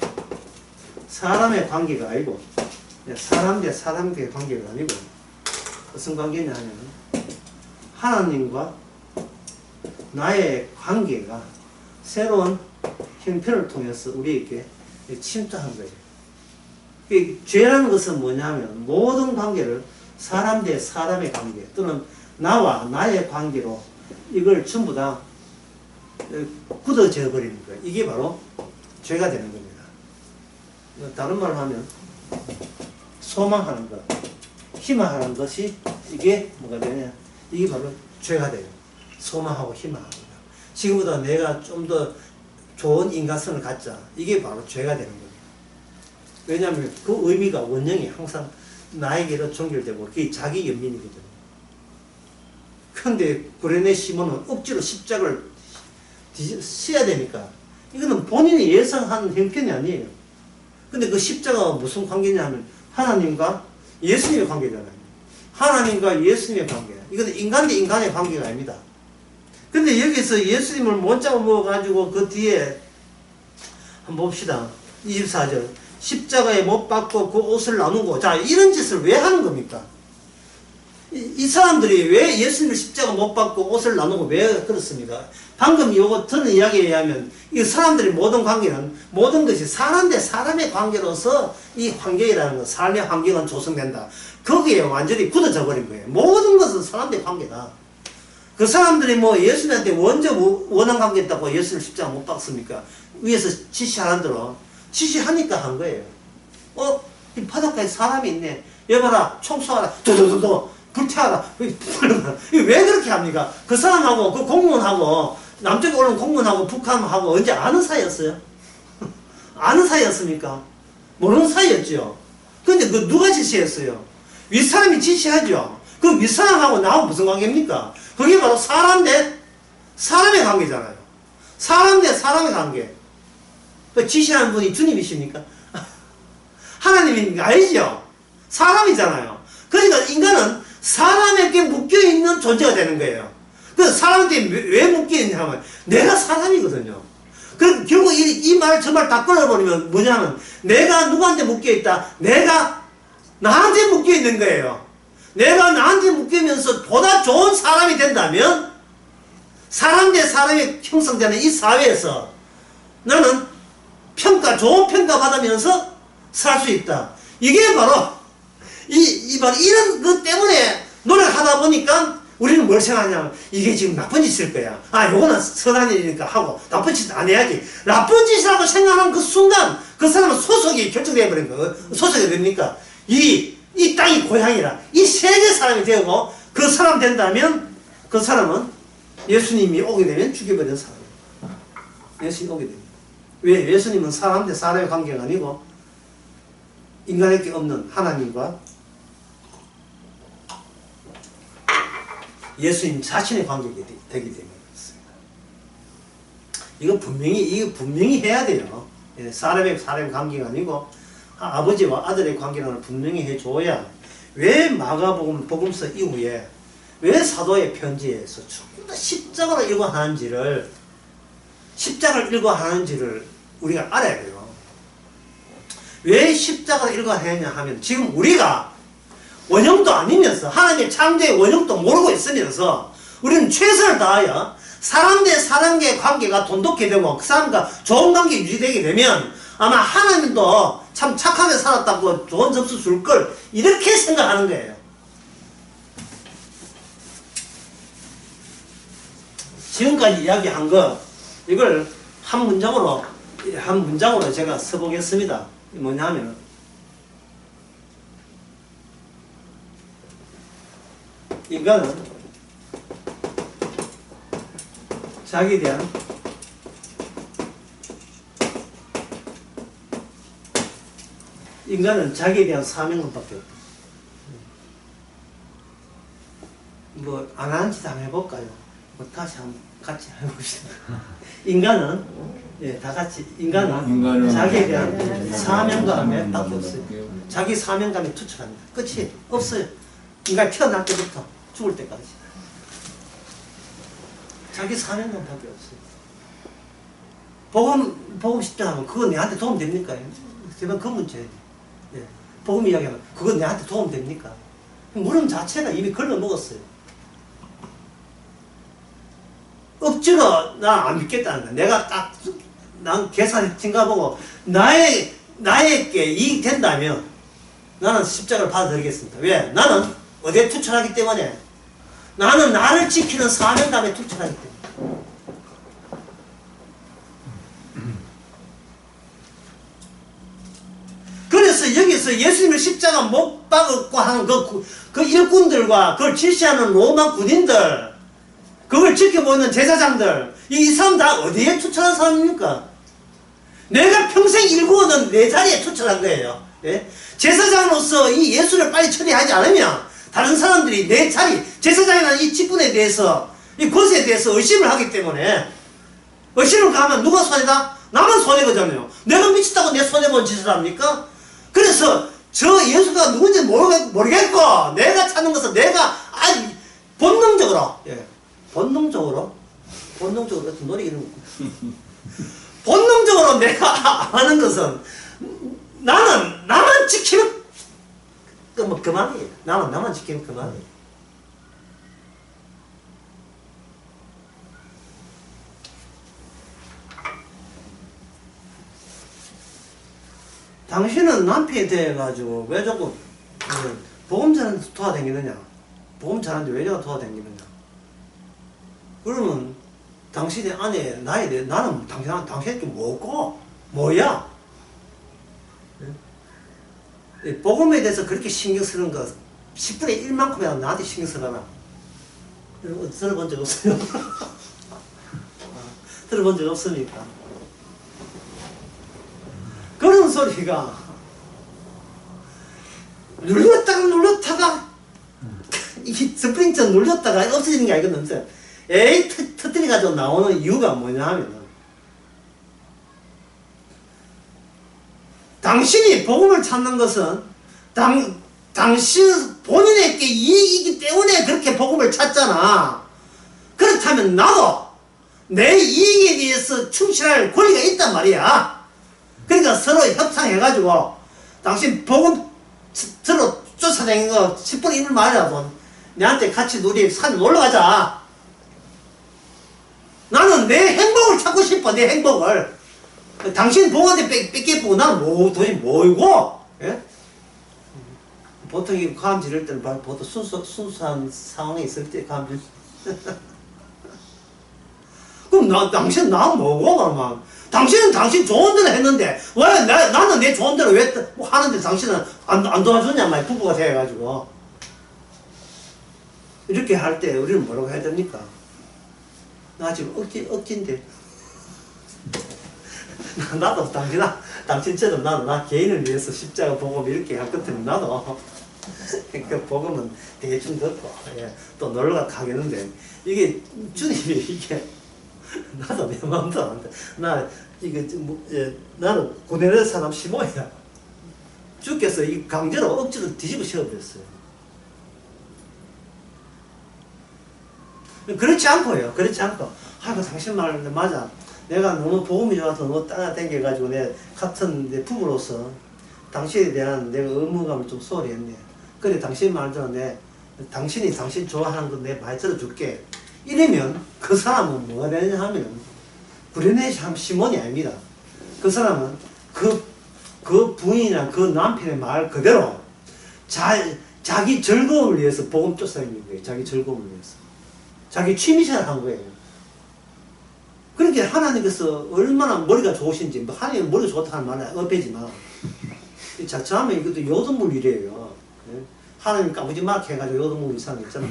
S1: 사람의 관계가 아니고 사람 대 사람의 관계가 아니고 무슨 관계냐 하면 하나님과 나의 관계가 새로운 형편을 통해서 우리에게 침투한 거예요. 죄라는 것은 뭐냐면 모든 관계를 사람 대 사람의 관계 또는 나와 나의 관계로 이걸 전부 다 굳어져 버리는 거예요. 이게 바로 죄가 되는 겁니다. 다른 말로 하면 소망하는 것, 희망하는 것이 이게 뭐가 되냐? 이게 바로 죄가 돼요. 소망하고 희망하는 것. 지금보다 내가 좀 더 좋은 인간성을 갖자. 이게 바로 죄가 되는 거예요. 왜냐하면 그 의미가 원형이 항상 나에게로 종결되고 그게 자기 연민이거든요. 그런데 구레네 시몬은 억지로 십자가를 씌야 되니까 이거는 본인이 예상한 형편이 아니에요. 근데 그 십자가가 무슨 관계냐 하면 하나님과 예수님의 관계잖아요. 하나님과 예수님의 관계. 이건 인간 대 인간의 관계가 아닙니다. 근데 여기서 예수님을 못 잡아먹어가지고 그 뒤에 한번 봅시다. 24절. 십자가에 못 박고 그 옷을 나누고. 자, 이런 짓을 왜 하는 겁니까? 이 사람들이 왜 예수님을 십자가 못 박고 옷을 나누고 왜 그렇습니까? 방금 요거 들은 이야기에 의하면 이 사람들의 모든 관계는 모든 것이 사람 대 사람의 관계로서 이 환경이라는 것, 삶의 환경은 조성된다. 거기에 완전히 굳어져 버린 거예요. 모든 것은 사람 대 관계다. 그 사람들이 뭐 예수님한테 먼저 원한 관계였다고 예수를 십자가 못 박습니까? 위에서 지시하는 대로 지시하니까 한 거예요. 이 바닷가에 사람이 있네. 여봐라, 청소하라. 도도도도. 불태워라. 왜 그렇게 합니까? 그 사람하고 그 공무원하고 남쪽에 올라온 공무원하고 북한하고 언제 아는 사이였어요? 아는 사이였습니까? 모르는 사이였죠. 근데 그 누가 지시했어요? 윗사람이 지시하죠. 그 윗사람하고 나하고 무슨 관계입니까? 그게 바로 사람 대 사람의 관계잖아요. 사람 대 사람의 관계. 그 지시하는 분이 주님이십니까? 하나님이 아니죠. 사람이잖아요. 그러니까 인간은 사람에게 묶여있는 존재가 되는 거예요. 그래서 사람한테 왜 묶여있냐 하면 내가 사람이거든요. 그럼 결국 이 말 저 말 다 끊어버리면 뭐냐면 내가 누구한테 묶여있다. 내가 나한테 묶여있는 거예요. 내가 나한테 묶이면서 보다 좋은 사람이 된다면 사람 대 사람이 형성되는 이 사회에서 나는 좋은 평가 받으면서 살 수 있다. 이게 바로 바로 이런 것 때문에 노력하다 보니까 우리는 뭘 생각하냐면 이게 지금 나쁜 짓일 거야. 요거는 선한 일이니까 하고 나쁜 짓 안 해야지. 나쁜 짓이라고 생각하는 그 순간 그 사람은 소속이 결정되어 버린 거예요. 소속이 됩니까? 이 땅이 고향이라 이 세계 사람이 되고 그 사람 된다면 그 사람은 예수님이 오게 되면 죽여버리는 사람이에요. 예수님이 오게 됩니다. 왜? 예수님은 사람 대 사람의 관계가 아니고 인간에게 없는 하나님과 예수님 자신의 관계가 되기 때문에 그렇습니다. 이거 분명히 해야 돼요. 사람의 관계가 아니고 아버지와 아들의 관계를 분명히 해줘야 왜 마가복음 복음서 이후에 왜 사도의 편지에서 전부 다 십자가를 일관하는지를 우리가 알아야 돼요. 왜 십자가를 일관했냐 하면 지금 우리가 원형도 아니면서 하나님의 창조의 원형도 모르고 있으면서 우리는 최선을 다하여 사람 대 사람과의 관계가 돈독히 되고 그 사람과 좋은 관계 유지되게 되면 아마 하나님도 참 착하게 살았다고 좋은 점수 줄 걸 이렇게 생각하는 거예요. 지금까지 이야기한 거 이걸 한 문장으로 제가 써보겠습니다. 뭐냐면 인간은 자기에 대한 사명감밖에 없다. 뭐 안 하는 짓 한번 해볼까요? 다시 한번 같이 해봅시다. 인간은 다 같이 인간은 자기에 대한 사명감에 밖에 없어요. 자기 사명감에 투철합니다. 끝이 없어요. 인간 태어날 때부터 죽을 때까지 자기 사명감밖에 없어요. 복음 십자하면 그거 내한테 도움 됩니까? 제발 그 문제예요. 복음 이야기하면 그거 내한테 도움 됩니까? 물음 자체가 이미 걸러 먹었어요. 억지로 나 안 믿겠다는 거야. 내가 난 계산했는가 보고 나에게 이익 된다면 나는 십자가를 받아들이겠습니다. 왜? 나는 어디에 투철하기 때문에 나는 나를 지키는 사명감에 투철하기 때문에. 그래서 여기서 예수님을 십자가 못 박았고 하는 그 일꾼들과 그걸 지시하는 로마 군인들 그걸 지켜보는 제사장들 이 사람 다 어디에 투철한 사람입니까? 내가 평생 일구어는 내 자리에 투철한 거예요. 제사장으로서 이 예수를 빨리 처리하지 않으면 다른 사람들이 내 자리 제사장이라는 이 직분에 대해서 이 것에 대해서 의심을 하기 때문에 의심을 가면 누가 손해다? 나만 손해거든요. 내가 미쳤다고 내 손해본 짓을 합니까? 그래서 저 예수가 누군지 모르겠고, 내가 찾는 것은 내가, 본능적으로, 예, 본능적으로 어떤 노래 이런 거. 본능적으로 내가 아는 것은, 나만 지키면, 그만이에요. 나만 지키면 그만이에요. 당신은 남편에 대해가지고 왜 자꾸 복음 전하는데 도와다니느냐? 복음 전하는데 왜 내가 도와다니느냐? 그러면 당신의 아내 나에 대해 나는 당신한테 뭐고 뭐야? 복음에 대해서 그렇게 신경 쓰는 거 10분의 1만큼이나 나한테 신경 쓰거나 들어본 적 없어요? 들어본 적 없습니까? 그런 소리가 눌렀다가 이 스프링처 눌렀다가 없어지는 게 아니거든요. 에이 터뜨려가지고 나오는 이유가 뭐냐 하면 당신이 복음을 찾는 것은 당신 본인에게 이익이기 때문에 그렇게 복음을 찾잖아. 그렇다면 나도 내 이익에 대해서 충실할 권리가 있단 말이야. 그러니까 서로 협상해가지고 당신 복음 서로 쫓아다니는 거 10분의 1을 말이라도 내한테 같이 우리 산 놀러 가자. 나는 내 행복을 찾고 싶어. 내 행복을. 당신 복한테 뺏기고 나는 도대체 뭐이고? 예? 보통 이 감 지를 때는 보통 순수한 상황에 있을 때 감 질. 그럼 당신 나 뭐고 그러면? 당신은 당신 좋은 대로 했는데 왜 나는 내 좋은 대로 왜 하는데 당신은 안 도와주냐 말 부부가 돼가지고 이렇게 할 때 우리는 뭐라고 해야 됩니까? 나 지금 억지인데 나도 당신처럼 나 개인을 위해서 십자가 복음 이렇게 할 것 같으면 나도 그 복음은 대충 듣고 또 놀러 가겠는데 이게 주님이 이게 나도 내 마음도 안 돼. 나는 고뇌의 사람 시모야. 주께서 이 강제로 억지로 뒤집어 씌워버렸어요. 그렇지 않고요. 그렇지 않고. 당신 말 맞아. 내가 너무 복음이 좋아서 너무 따라다녀가지고 내 같은 내 부부로서 당신에 대한 내가 의무감을 좀 소홀히 했네. 그래, 당신 말대로 당신이 당신 좋아하는 거 내 많이 들어줄게. 이러면 그 사람은 뭐가 되냐 하면 구레네 시몬이 아닙니다. 그 사람은 그 부인이나 그 남편의 말 그대로 자기 즐거움을 위해서 복음 쫓아다니는 거예요. 자기 즐거움을 위해서. 자기 취미생활 한 거예요. 그러니까 하나님께서 얼마나 머리가 좋으신지, 하나님 머리가 좋다 하는 말은 엇배지만, 자칫하면 이것도 요동물 일이에요. 하나님 까부지막 해가지고 요동물 이상 있잖아.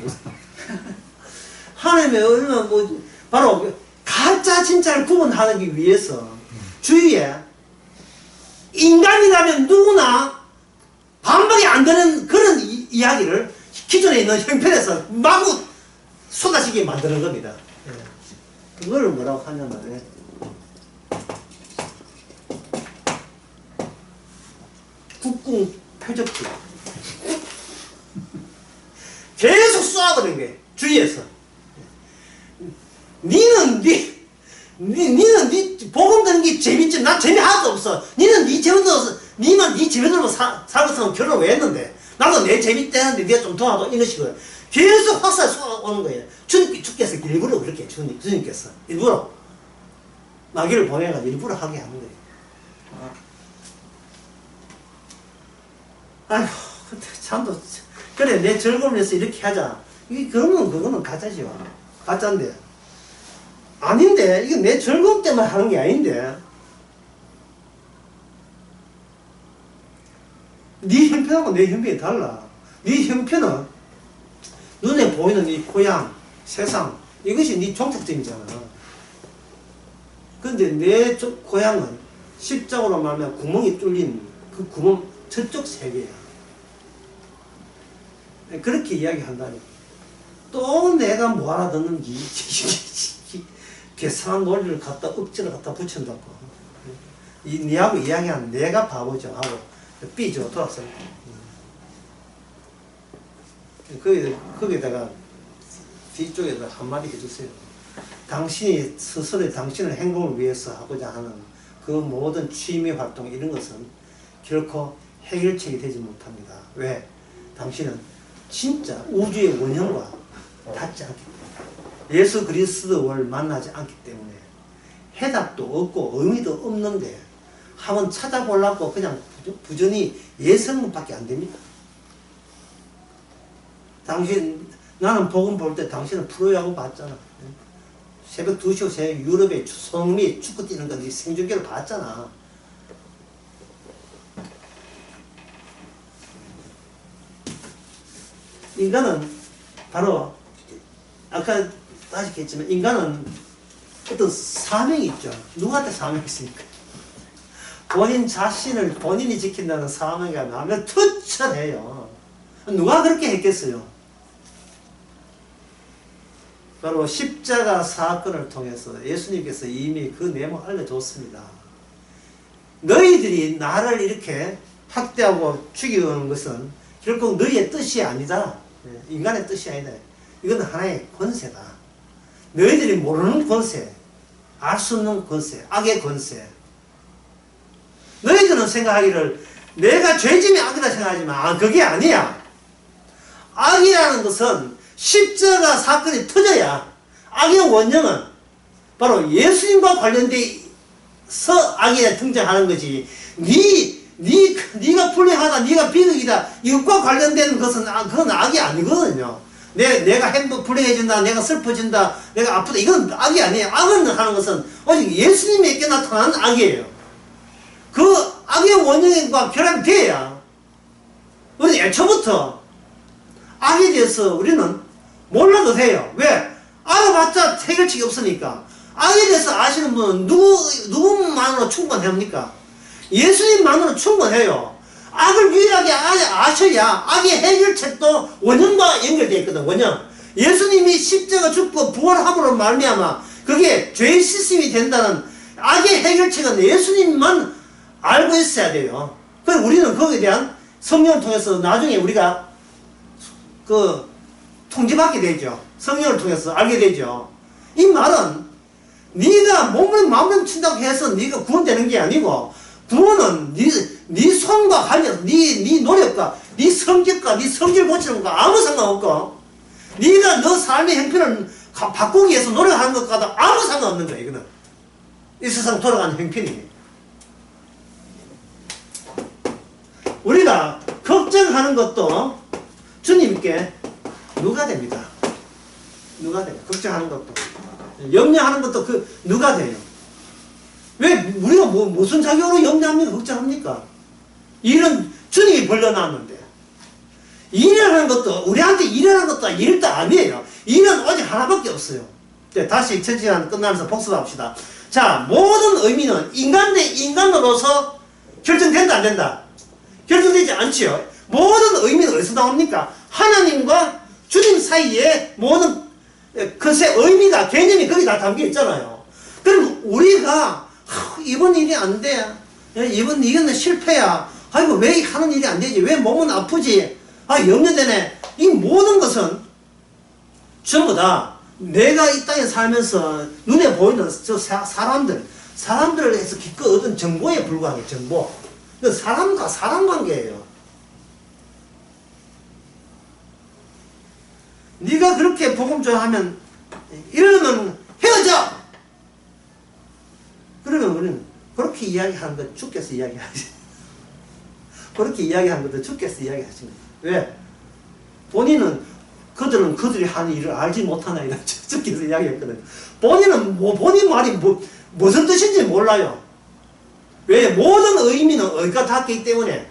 S1: 하나님의 얼마나 바로 가짜 진짜를 구분하기 위해서 주위에 인간이라면 누구나 반박이 안 되는 그런 이야기를 기존에 있는 형편에서 마구 쏟아지게 만드는 겁니다. 그거를 뭐라고 하냐면 국궁 표적기 계속 쏘아버리는 거예요. 주위에서. 니는 복음 듣는 게 재밌지. 난 재미 하나도 없어. 니는 니 재미도 니만 니 재미들로 살고서 결혼 왜 했는데? 나도 내 재미 때는데 니가 좀 도와줘. 이런 식으로 계속 확살 쏘아오는 거예요. 주님께서 일부러 그렇게 주님께서 일부러 마귀를 보내가지고 일부러 하게 하는 거예요. 아휴, 참도 그래 내 즐거움을 위해서 이렇게 하자. 그거는 가짜지요. 가짜인데. 아닌데 이게 내 즐거움 때문에 하는 게 아닌데 네 형편하고 내 형편이 달라. 네 형편은 눈에 보이는 이 고향, 세상 이것이 네 종착점이잖아. 근데 내 고향은 십자가로 말하면 구멍이 뚫린 그 구멍 저쪽 세계야. 그렇게 이야기한다니. 또 내가 뭐 알아듣는지 계산한 논리를 갖다 억지로 갖다 붙인다고. 니하고 이야기하는 내가 바보죠 하고 B죠. 돌아서. 거기다가 뒤쪽에다 한마디 해주세요. 당신이 스스로의 당신의 행복을 위해서 하고자 하는 그 모든 취미 활동 이런 것은 결코 해결책이 되지 못합니다. 왜? 당신은 진짜 우주의 원형과 닿지 않기 때문에, 예수 그리스도를 만나지 않기 때문에 해답도 없고 의미도 없는데 한번 찾아보려고 그냥 부전히 예성밖에 안 됩니다. 나는 복음 볼 때 당신은 프로야구 봤잖아. 새벽 2시 새 유럽의 성미 축구 뛰는 건 생중계를 봤잖아. 인간은 바로 아까 다시 했지만 인간은 어떤 사명이 있죠. 누구한테 사명이 있습니까? 본인 자신을 본인이 지킨다는 사명이 나면 투철해요. 누가 그렇게 했겠어요? 바로 십자가 사건을 통해서 예수님께서 이미 그 내용을 알려줬습니다. 너희들이 나를 이렇게 학대하고 죽이는 것은 결국 너희의 뜻이 아니다. 인간의 뜻이 아니다. 이건 하나의 권세다. 너희들이 모르는 권세, 알 수 없는 권세, 악의 권세. 너희들은 생각하기를 내가 죄짐이 악이다 생각하지만 그게 아니야. 악이라는 것은 십자가 사건이 터져야, 악의 원형은 바로 예수님과 관련돼서 악이 등장하는 거지. 네가 불행하다, 네가 비극이다, 이것과 관련된 것은 그건 악이 아니거든요. 내가 불행해진다, 내가 슬퍼진다, 내가 아프다, 이건 악이 아니에요. 악은 하는 것은 오직 예수님에게 나타난 악이에요. 그 악의 원인과 결합이 돼야 우리는 애초부터 악에 대해서 우리는 몰라도 돼요. 왜? 알아봤자 해결책이 없으니까. 악에 대해서 아시는 분은 누구만으로 충분합니까? 예수님만으로 충분해요. 악을 유일하게 아셔야 악의 해결책도 원형과 연결되어 있거든. 원형. 예수님이 십자가 죽고 부활함으로 말미암아 그게 죄의 씻음이 된다는 악의 해결책은 예수님만 알고 있어야 돼요. 그래서 우리는 거기에 대한 성령을 통해서 나중에 우리가 통지받게 되죠. 성령을 통해서 알게 되죠. 이 말은 네가 몸을 마음을 친다고 해서 네가 구원되는 게 아니고, 구원은 네 손과 관련, 네 노력과 네 성격과 네 성질 고치는 거 아무 상관없고, 네가 너 삶의 형편을 바꾸기 위해서 노력하는 것과도 아무 상관없는 거야. 이거는 이 세상 돌아가는 형편이. 우리가 걱정하는 것도 주님께 누가 됩니다. 누가 돼요? 걱정하는 것도, 염려하는 것도 누가 돼요? 왜 우리가 무슨 자격으로 염려합니까? 걱정합니까? 일은 주님이 벌려놨는데, 일이라는 것도 우리한테 일이라는 것도 일도 아니에요. 일은 오직 하나밖에 없어요. 다시 첫 시간 끝나면서 복습합시다. 자, 모든 의미는 인간 대 인간으로서 결정된다 안 된다? 결정되지 않지요. 모든 의미는 어디서 나옵니까? 하나님과 주님 사이에 모든 글쎄 의미가, 개념이 거기 다 담겨 있잖아요. 그럼 우리가 이번 일이 안 돼, 이건 실패야, 아이고 왜 하는 일이 안 되지, 왜 몸은 아프지, 염려되네, 이 모든 것은 전부 다 내가 이 땅에 살면서 눈에 보이는 저 사람들에서 기껏 얻은 정보에 불과한 게 정보. 사람과 사람 관계예요. 네가 그렇게 복음 좋아하면 이러면 헤어져! 그러면 우리는 그렇게 이야기하는 것 주께서 이야기하지. 그렇게 이야기하는 것도 주께서 이야기하신 거예요. 왜? 그들은 그들이 하는 일을 알지 못하나이다. 주께서 이야기했거든요. 본인 말이 무슨 뜻인지 몰라요. 왜? 모든 의미는 어디가 닿기 때문에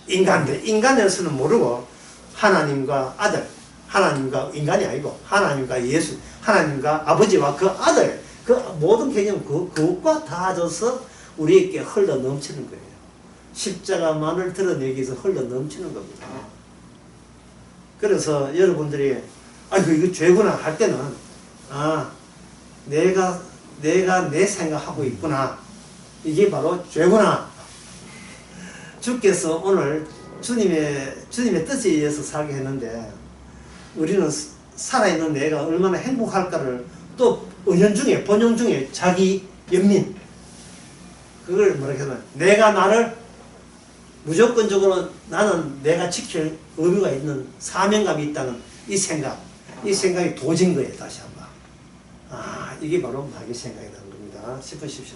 S1: 인간에서는 모르고 하나님과 아들, 하나님과 인간이 아니고 하나님과 예수, 하나님과 아버지와 그 아들, 그 모든 개념 그것과 닿아져서 우리에게 흘러 넘치는 거예요. 십자가만을 드러내기 위해서 흘러 넘치는 겁니다. 그래서 여러분들이 아이고 이거 죄구나 할 때는 내가 내 생각하고 있구나, 이게 바로 죄구나. 주께서 오늘 주님의 뜻에 의해서 살게 했는데 우리는 살아있는 내가 얼마나 행복할까를 또 은연중에 본영 중에 자기 연민 그걸 뭐라 하면 내가 나를 무조건적으로 나는 내가 지킬 의무가 있는 사명감이 있다는 이 생각이 도진 거예요. 다시 한번 이게 바로 마귀 생각이라는 겁니다 싶으십시오.